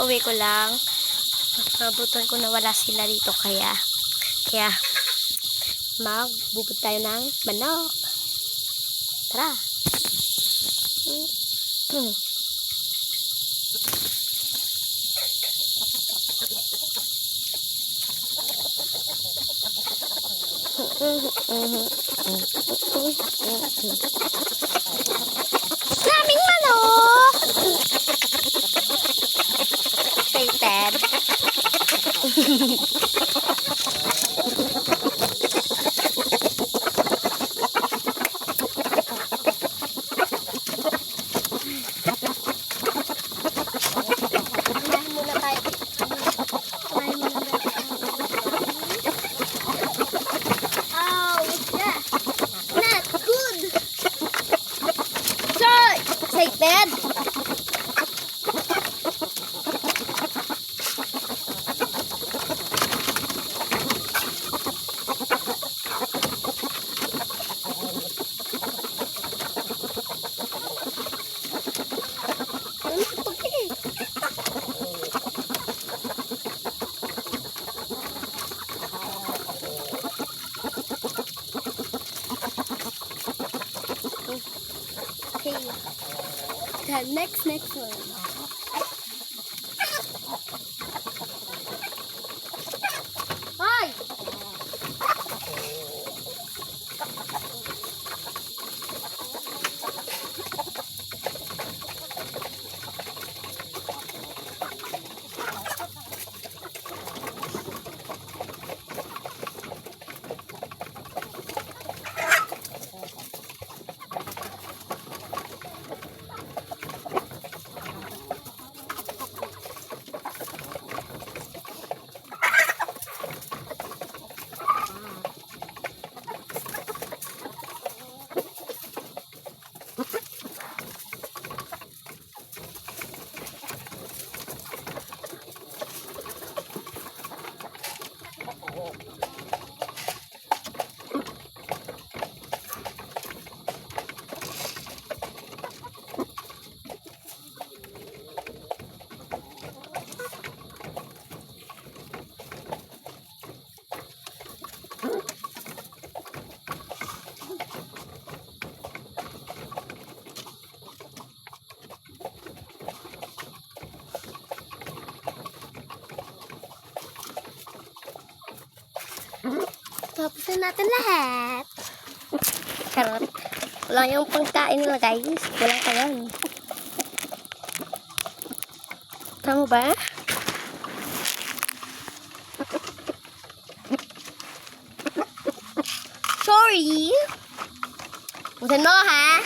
Kakauwi ko lang. Nabutan ko na wala sila dito. Kaya magbubod tayo ng manok. Tara. Daming manok! Excited. Excited? Okay. The next one. Hi. Tapos na natin lahat. Charot. Wala yung pagkain nila, guys. Wala ka yan. Tama ba? Sorry. Busan mo, ha?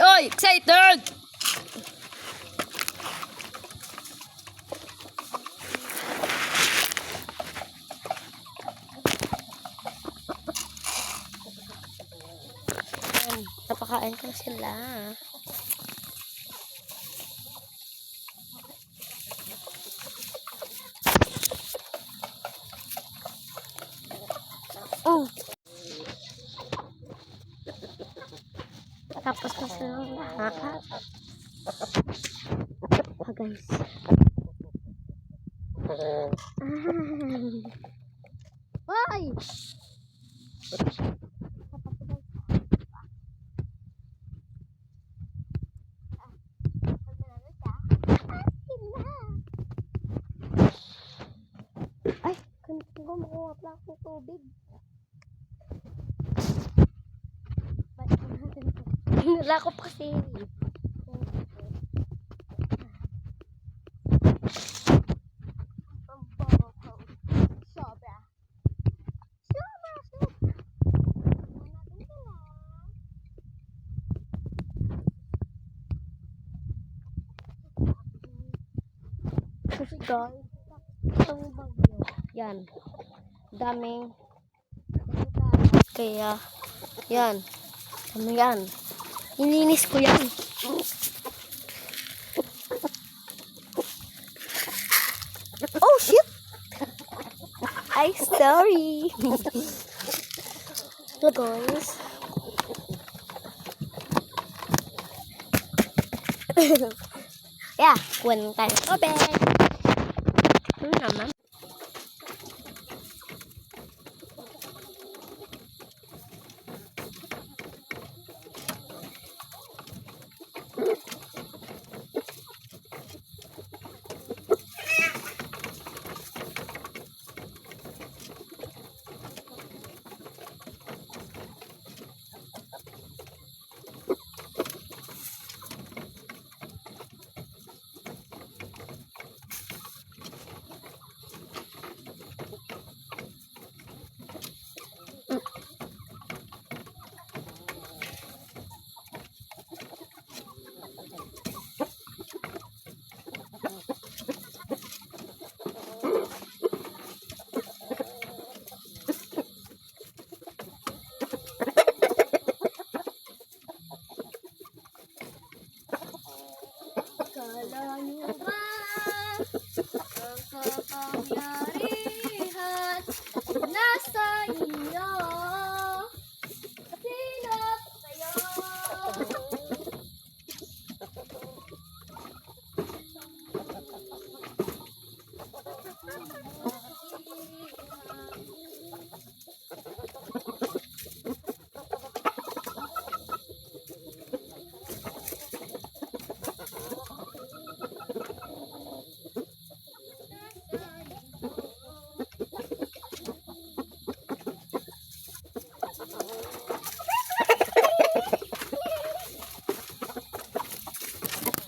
Oy, excited! Napakain ko sila. Tapos na silang lahat. Guys. Bye! Ay, kanito ko makuha pala akong tubig. Nalakop kasi. Guys, ang bagyo. Yan. Daming. Kaya, yan. Ano yan? Ininis ko yan. Oh, shit! I'm sorry. Hello, guys. Yeah, kuha naman tayo ng tubig. Naman. Kala niyo ba ang kapangyarihan nasa inyo? Sino kayo?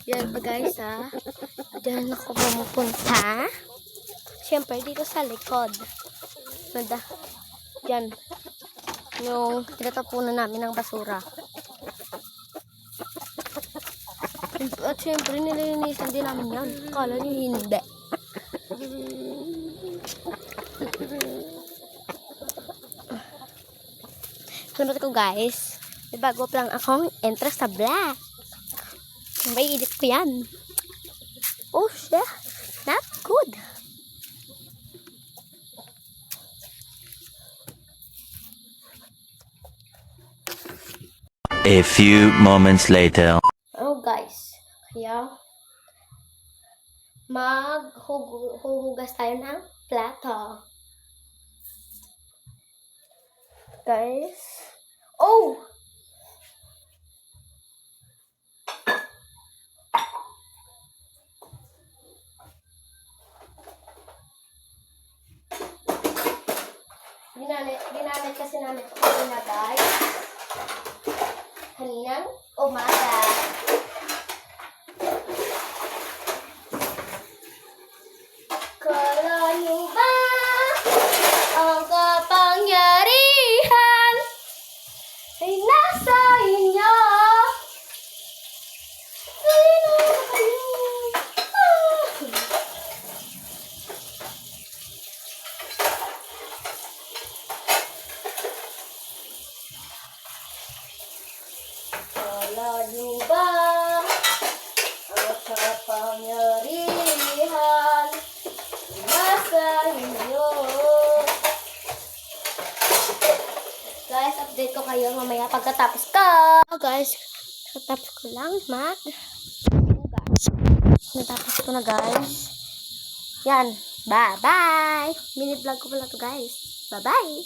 Yan pa guys ha. Diyan ako pumupunta. Siyempre dito sa likod. Diyan. Yung tinatapunan namin ng basura. At siyempre nililinisan din namin yan. Kala niyo hindi. Sunod ko guys. May bago pa lang akong interest sa black. May edit ko yan. Oh shit. Not good. A few moments later. Oh guys. Kaya maghuhugas tayo ng plato. Guys. Oh! Ginamit kasi namin ito kanina guys. Kaninang umaga. Kala niyo ba ang kapangyarihan ay nasa inyo? Sino kayo? Kala niyo ba ang kapangyarihan nasa inyo? Guys, update ko kayo mamaya pagkatapos ko. Guys, pagkatapos ko lang natapos ko na guys. Yan. Bye-bye. Mini vlog ko pala to guys. Bye-bye.